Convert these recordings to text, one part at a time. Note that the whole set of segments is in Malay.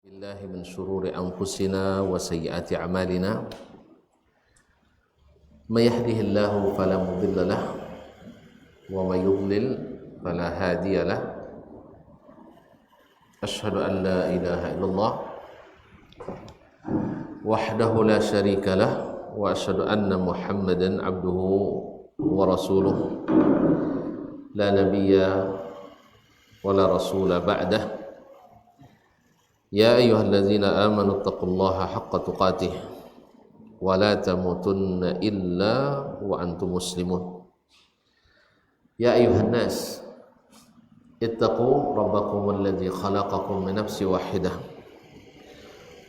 بالله من شرور أنفسنا وسيئات أعمالنا من يهده الله فلا مضل له ومن يضلل فلا هادي له أشهد أن لا إله إلا الله وحده لا شريك له وأشهد أن محمدا عبده ورسوله لا نبي ولا رسول بعده يا أيها الذين آمنوا اتقوا الله حق تقاته ولا تموتن إلا وأنتم مسلمون يا أيها الناس اتقوا ربكم الذي خلقكم من نفس واحدة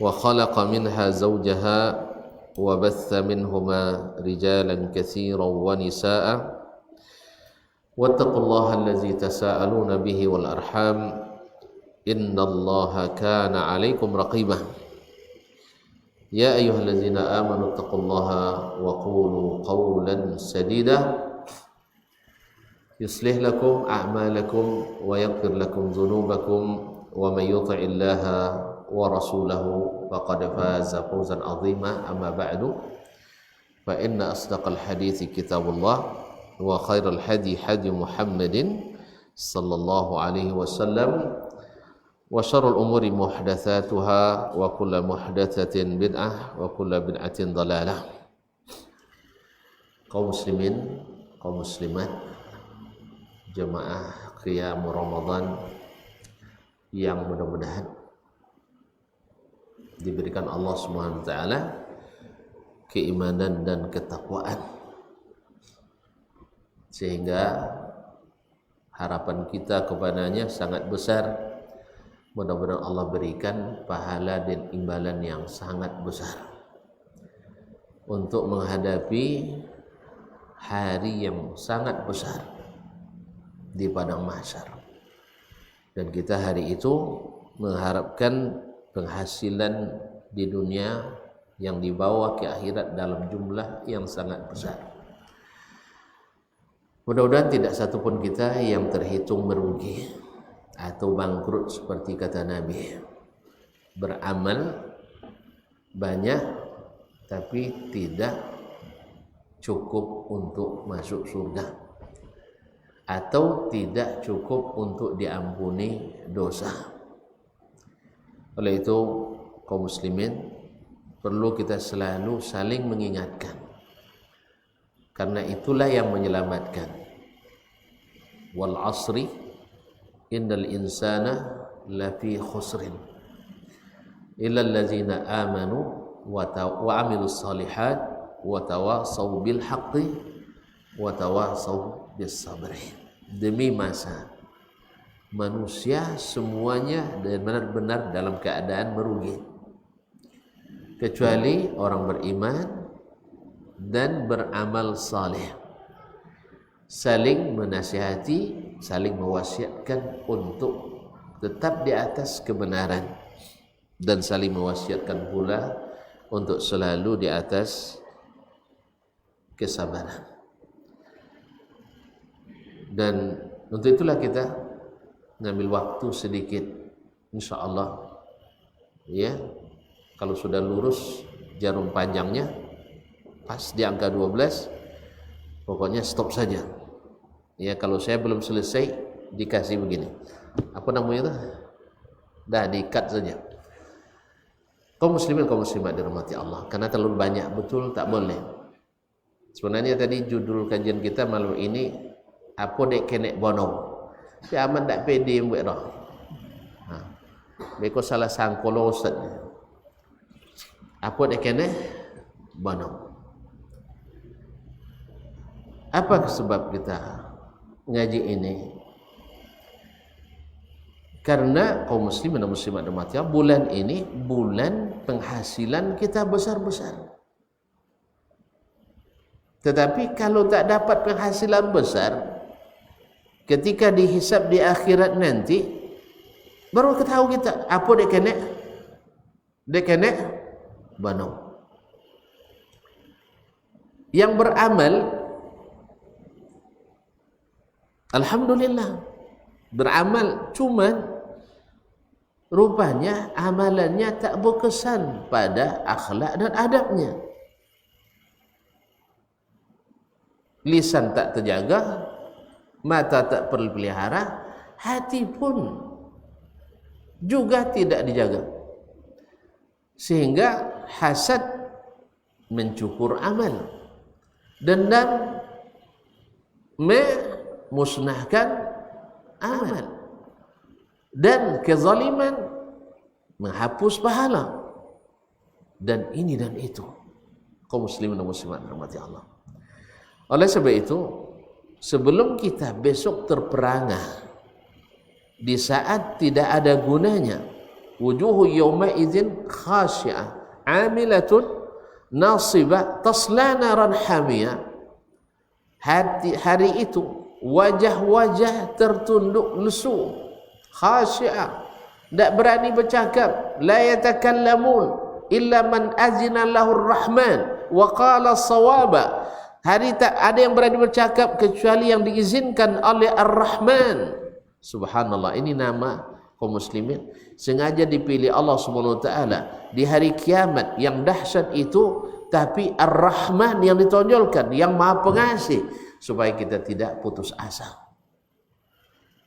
وخلق منها زوجها وبث منهما رجالا كثيرا ونساء واتقوا الله الذي تساءلون به والأرحام إن الله كان عليكم رقيبا يا أيها الذين آمنوا اتقوا الله وقولوا قولا سديدا يصلح لكم أعمالكم ويغفر لكم ذنوبكم ومن يطع الله ورسوله فقد فاز فوزا عظيما أما بعد فإن أصدق الحديث كتاب الله وخير الهدي هدي محمد صلى الله عليه وسلم وشر الأمور محدثاتها وكل محدثة بدعة وكل بدعة ضلالة. Kaum muslimin, kaum muslimat, jemaah qiyam Ramadan yang mudah-mudahan diberikan Allah Subhanahu wa taala keimanan dan ketakwaan sehingga harapan kita kepadanya sangat besar. Mudah-mudahan Allah berikan pahala dan imbalan yang sangat besar untuk menghadapi hari yang sangat besar di padang mahsyar. Dan kita hari itu mengharapkan penghasilan di dunia yang dibawa ke akhirat dalam jumlah yang sangat besar. Mudah-mudahan tidak satupun kita yang terhitung merugi atau bangkrut seperti kata Nabi. Beramal banyak tapi tidak cukup untuk masuk surga atau tidak cukup untuk diampuni dosa. Oleh itu kaum muslimin perlu kita selalu saling mengingatkan, karena itulah yang menyelamatkan. Wal asri innal insana lafi khusrin illa allazina amanu wa amilus salihat wa tawasaw bil haqqi wa tawasaw bis sabri. Demi masa manusia semuanya benar-benar dalam keadaan merugi kecuali orang beriman dan beramal saleh, saling menasihati, saling mewasiatkan untuk tetap di atas kebenaran dan saling mewasiatkan pula untuk selalu di atas kesabaran. Dan untuk itulah kita ngambil waktu sedikit, insyaallah ya, kalau sudah lurus jarum panjangnya pas di angka 12 pokoknya stop saja. Ya, kalau saya belum selesai dikasih begini. Apa namanya itu? Dah di-cut saja. Kaum muslimin, kaum muslimat dirahmati Allah, karena terlalu banyak betul tak boleh. Sebenarnya tadi judul kajian kita malam ini apa dek kenek bono. Tapi aman tak pede buat dah. Ha. Beko salah sangkolo ustaz. Apa dek kenek bono. Apa sebab kita ngaji ini? Karena kaum muslimin dan muslimat dirahmati Allah, bulan ini bulan penghasilan kita besar-besar. Tetapi kalau tak dapat penghasilan besar, ketika dihisab di akhirat nanti baru ketahui kita apa dek kenek bano. Yang beramal alhamdulillah beramal, cuman rupanya amalannya tak berkesan pada akhlak dan adabnya. Lisan tak terjaga, mata tak terpelihara, hati pun juga tidak dijaga, sehingga hasad mencukur amal, dendam memusnahkan amal, dan kezaliman menghapus pahala, dan ini dan itu. Kaum muslimin dan muslimat rahmati Allah. Oleh sebab itu, sebelum kita besok terperangah di saat tidak ada gunanya, wujuhu yawma idzin khashi'ah amilatun nasibah tasla naran hamiyah, hari itu wajah-wajah tertunduk lesu, khashi'ah, tidak berani bercakap, la yatakallamun illa man azina lahur rahman wa qala sawaba. Hari tak ada yang berani bercakap kecuali yang diizinkan oleh Ar-Rahman. Subhanallah, ini nama kaum muslimin sengaja dipilih Allah Subhanahu wa taala di hari kiamat yang dahsyat itu, tapi Ar-Rahman yang ditonjolkan, yang Maha Pengasih, supaya kita tidak putus asa.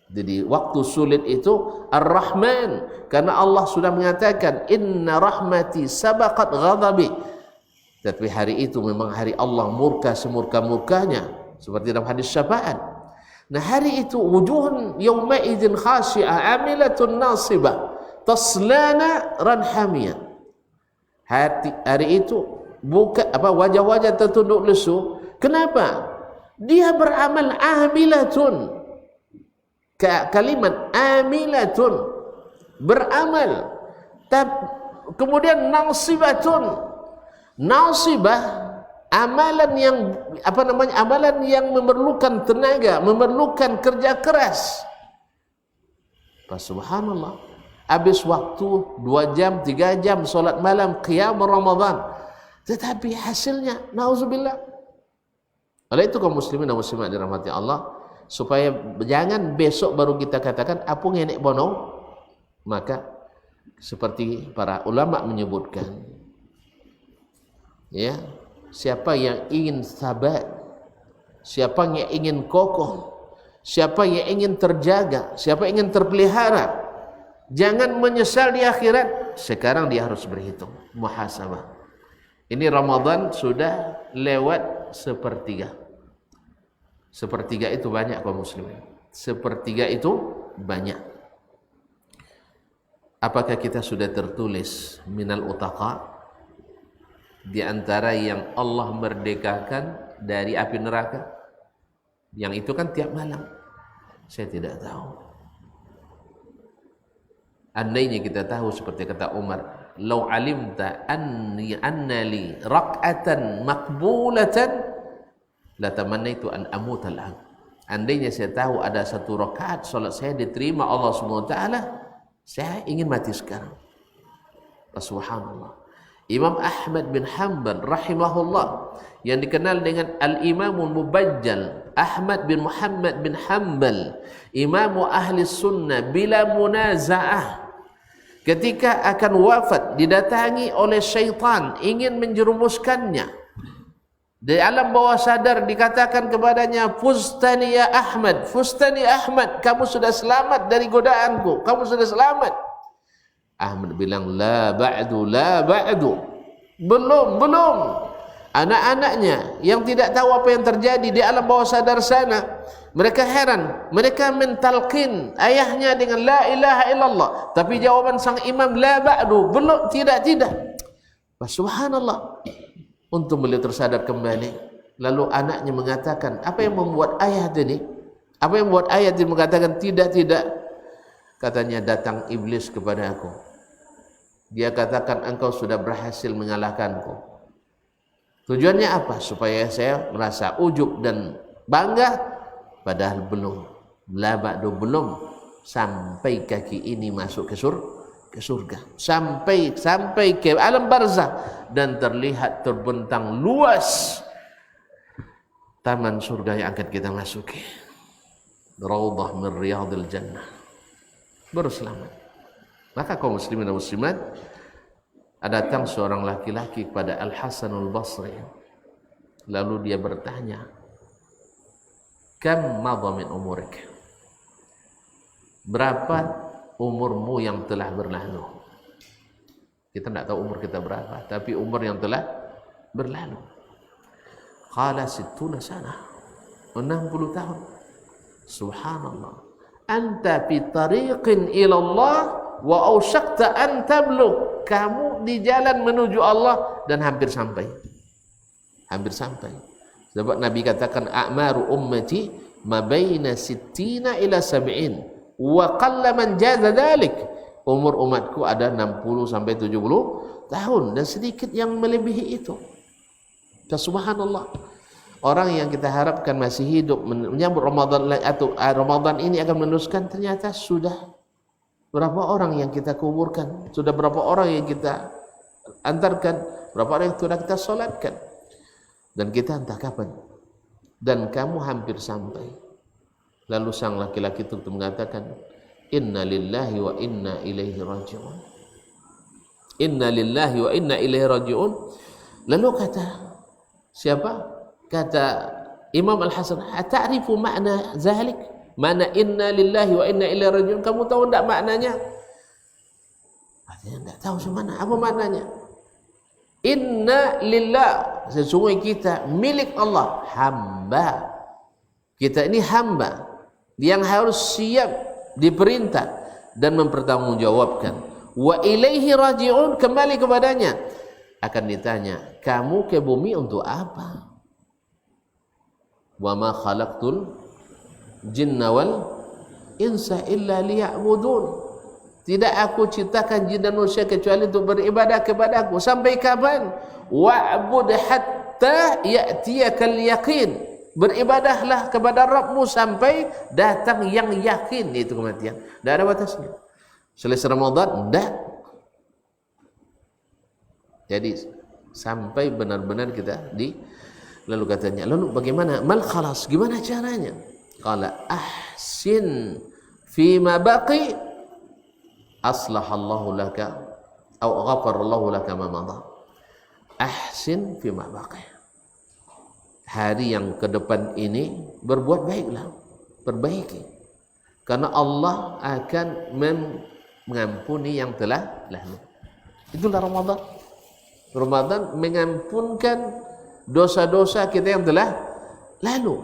Jadi waktu sulit itu Ar-Rahman, karena Allah sudah mengatakan inna rahmati sabaqat ghadabi. Tapi hari itu memang hari Allah murka semurka-murkanya, seperti dalam hadis syafaat. Nah, hari itu wujuhun yawma idzin khashi'ah amilatun nasibah taslana ranhamiyah. Hari itu buka wajah-wajah tertunduk lesu. Kenapa? Dia beramal amilatun. Kalimat amilatun, beramal. Kemudian nasibatun. Nasibah, amalan yang amalan yang memerlukan tenaga, memerlukan kerja keras. Subhanallah, habis waktu 2 jam 3 jam solat malam qiyam Ramadan, tetapi hasilnya nauzubillah. Oleh itu kaum muslimin dan muslimat dirahmati Allah, supaya jangan besok baru kita katakan apa ngenek bono, maka seperti para ulama menyebutkan, ya, siapa yang ingin sabat, siapa yang ingin kokoh, siapa yang ingin terjaga, siapa yang ingin terpelihara, jangan menyesal di akhirat. Sekarang dia harus berhitung, muhasabah. Ini Ramadan sudah lewat sepertiga. Sepertiga itu banyak kaum muslimin. Sepertiga itu banyak. Apakah kita sudah tertulis minal utaqa, di antara yang Allah merdekakan dari api neraka? Yang itu kan tiap malam. Saya tidak tahu. Andainya kita tahu seperti kata Umar, "Lau alimta anna li raq'atan maqbulatan la tamannaitu an amuta al-an." Andainya saya tahu ada satu rakaat salat saya diterima Allah Subhanahu wa taala, saya ingin mati sekarang. Subhanallah. Imam Ahmad bin Hanbal rahimahullah, yang dikenal dengan Al-Imamul Mubajjal, Ahmad bin Muhammad bin Hanbal, Imamu Ahli Sunnah bila munaza'ah, ketika akan wafat didatangi oleh syaitan ingin menjerumuskannya. Di alam bawah sadar dikatakan kepadanya, "Fustani ya Ahmad, fustani Ahmad, kamu sudah selamat dari godaanku, kamu sudah selamat." Ahmad bilang, la ba'du, la ba'du, belum. Anak-anaknya yang tidak tahu apa yang terjadi di alam bawah sadar sana, mereka heran, mereka mentalqin ayahnya dengan la ilaha illallah, tapi jawaban sang imam la ba'du, belum, tidak. Subhanallah. Untung beliau tersadar kembali. Lalu anaknya mengatakan, apa yang membuat ayah tadi? Apa yang membuat ayah tadi mengatakan tidak? Katanya, datang iblis kepada aku. Dia katakan, engkau sudah berhasil mengalahkanku. Tujuannya apa? Supaya saya merasa ujub dan bangga. Padahal belum. La ba'du, belum. Sampai kaki ini masuk ke surga. Sampai ke alam barzah. Dan terlihat terbentang luas taman surga yang akan kita masuki. Raudhah min riyadil jannah. Baru selamat. Maka kaum muslimin dan muslimat, datang seorang laki-laki kepada Al-Hasan Al-Basri, lalu dia bertanya, kam madha min umurik, berapa umurmu yang telah berlalu? Kita tidak tahu umur kita berapa, tapi umur yang telah berlalu. Qala 60 sana, 60 tahun. Subhanallah, anta fi tariqin ila Allah wa ausyaqta an tablugh, kamu di jalan menuju Allah dan hampir sampai. Hampir sampai. Sebab Nabi katakan a'maru ummati ma baina 60 ila 70 wa qalla man jaza dzalik. Umur umatku ada 60 sampai 70 tahun dan sedikit yang melebihi itu. Subhanallah. Orang yang kita harapkan masih hidup menyambut Ramadan atau Ramadan ini akan meneruskan, ternyata sudah berapa orang yang kita kuburkan, sudah berapa orang yang kita antarkan, berapa orang yang sudah kita solatkan, dan kita entah kapan. Dan kamu hampir sampai. Lalu sang laki-laki itu mengatakan, inna lillahi wa inna ilaihi raji'un. Inna lillahi wa inna ilaihi raji'un. Lalu kata siapa? Kata Imam Al-Hasan, "Ta'rifu makna zalik?" Mana inna lillahi wa inna ilaihi raji'un? Kamu tahu enggak maknanya? Katanya enggak tahu semana. Apa maknanya? Inna lillah, sesungguhnya kita milik Allah, hamba. Kita ini hamba yang harus siap diperintah dan mempertanggungjawabkan. Wa ilaihi raji'un, kembali kepadanya. Akan ditanya, kamu ke bumi untuk apa? Wa ma khalaqtul jinna wal insa illa liya'budun. Tidak aku ciptakan jin dan manusia kecuali untuk beribadah kepadaku. Sampai kapan? Wa'bud hatta ya'tiyakal yaqin. Beribadahlah kepada Rabbmu sampai datang yang yakin, yaitu kematian. Tidak ada batasnya. Selesai Ramadan, tidak. Jadi sampai benar-benar kita di. Lalu katanya, lalu bagaimana? Mal khalas, gimana caranya? Qala ahsin fima baqi aslahallahu laka atau ghafarallahu laka ma madha. Ahsin fima baqi. Hari yang ke depan ini berbuat baiklah, perbaiki. Karena Allah akan mengampuni yang telah lalu. Itulah Ramadan. Ramadan mengampunkan dosa-dosa kita yang telah lalu.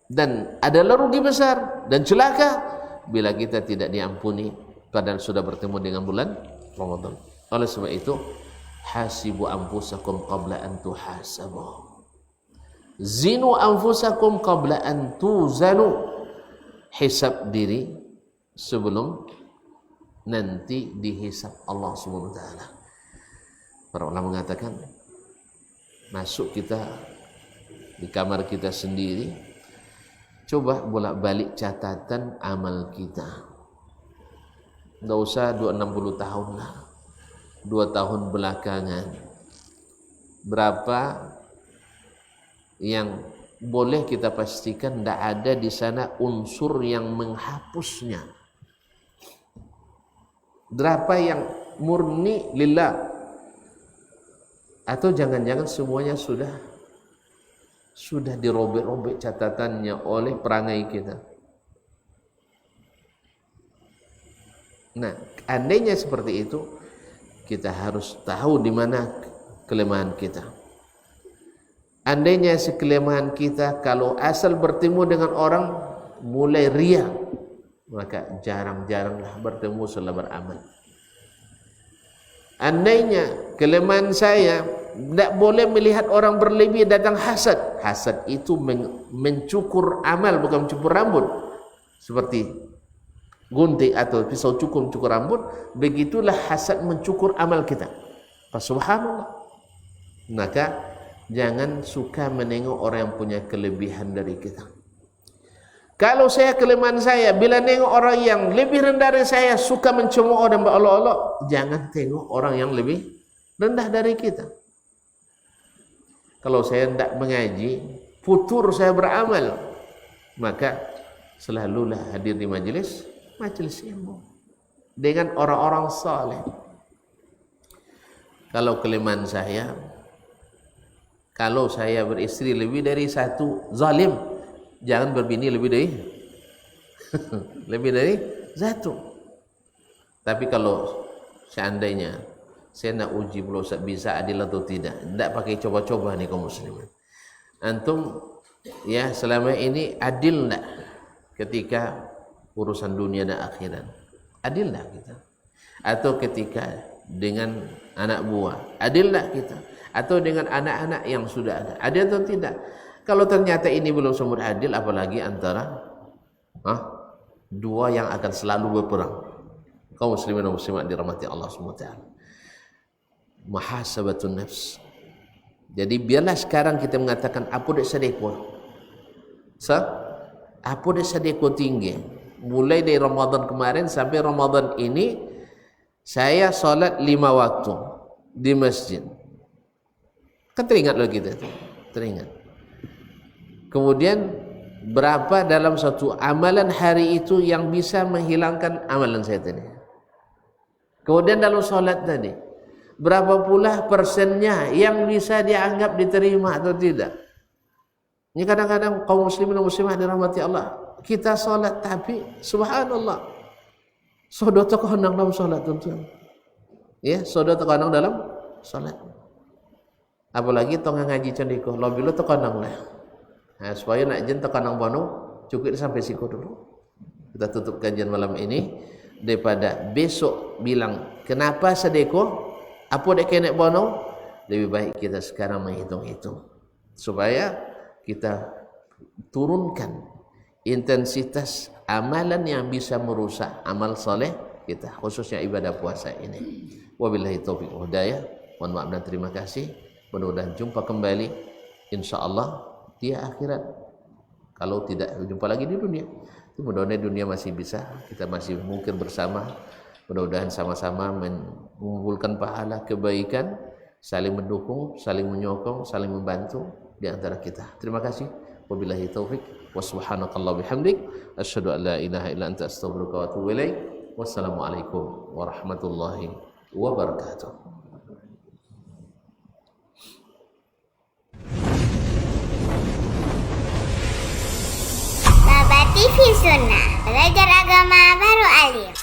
Dan adalah rugi besar dan celaka bila kita tidak diampuni padahal sudah bertemu dengan bulan Ramadan. Oleh sebab itu, hasibu anfusakum qabla an tuhasabu. Zinu anfusakum qabla an tuzanu. Hisab diri sebelum nanti dihisab Allah Subhanahu wa taala. Para ulama mengatakan, masuk kita di kamar kita sendiri, coba bolak-balik catatan amal kita. Enggak usah 60 tahun lah, 2 tahun belakangan. Berapa yang boleh kita pastikan tidak ada di sana unsur yang menghapusnya? Berapa yang murni lillah? Atau jangan-jangan semuanya sudah dirobek-robek catatannya oleh perangai kita. Nah, andainya seperti itu, kita harus tahu di mana kelemahan kita. Andainya kelemahan kita kalau asal bertemu dengan orang mulai ria, maka jarang-jaranglah bertemu setelah beramal. Andainya kelemahan saya tidak boleh melihat orang berlebih datang hasad. Hasad itu mencukur amal, bukan mencukur rambut. Seperti gunting atau pisau cukur rambut, begitulah hasad mencukur amal kita. Subhanallah. Maka jangan suka menengok orang yang punya kelebihan dari kita. Kalau saya kelemahan saya, bila nengok orang yang lebih rendah dari saya, suka mencemooh dan berolok-olok, jangan tengok orang yang lebih rendah dari kita. Kalau saya tidak mengaji, futur saya beramal, maka selalulah hadir di majelis ilmu. dengan orang-orang saleh. Kalau kelemahan saya, kalau saya beristri lebih dari satu, zalim. Jangan berbini lebih dari lebih dari satu. Tapi kalau seandainya saya nak uji pula Ustaz bisa adil atau tidak, tidak pakai coba-coba nih kaum muslimin. Antum ya selama ini adil enggak ketika urusan dunia dan akhirat? Adil enggak kita? Atau ketika dengan anak buah, adil enggak kita? Atau dengan anak-anak yang sudah ada, adil atau tidak? Kalau ternyata ini belum sumber adil, apalagi antara dua yang akan selalu berperang. Kaum muslimin dan muslimat dirahmati Allah SWT. Muhasabatun nafs. Jadi biarlah sekarang kita mengatakan apa dak sedekah. Apa dak sedekah tinggi. Mulai dari Ramadan kemarin sampai Ramadan ini saya salat 5 waktu di masjid. Kan teringat loh kita, teringat. Kemudian berapa dalam satu amalan hari itu yang bisa menghilangkan amalan saya tadi. Kemudian dalam salat tadi, berapa pula persennya yang bisa dianggap diterima atau tidak. Ini kadang-kadang kaum muslimin dan muslimah dirahmati Allah, kita salat tapi subhanallah sodot terkandang dalam salat tuan-tuan. Ya, sodot terkandang dalam salat. Apalagi tengah ngaji cendiko, lo bilo terkandang lah. Nah, supaya nak jen terkandang bono cukup sampai siku dulu. Kita tutup kajian malam ini daripada besok bilang kenapa sedekah, apa dek kenek bono, lebih baik kita sekarang menghitung-hitung supaya kita turunkan intensitas amalan yang bisa merusak amal soleh kita, khususnya ibadah puasa ini. Wabillahi taufiq wal hidayah. Mohon maaf dan terima kasih. Mudah-mudahan jumpa kembali insyaallah di akhirat. Kalau tidak jumpa lagi di dunia, mudah-mudahan dunia masih bisa, kita masih mungkin bersama. Mudah-mudahan sama-sama mengumpulkan pahala kebaikan, saling mendukung, saling menyokong, saling membantu di antara kita. Terima kasih. Wabillahi taufik wa subhanakallah bihamdik asyhadu an la ilaha illa anta astaghfiruka wa atubu ilaik. Wassalamualaikum warahmatullahi wabarakatuh. Baba TV Sunnah, belajar agama baru alim.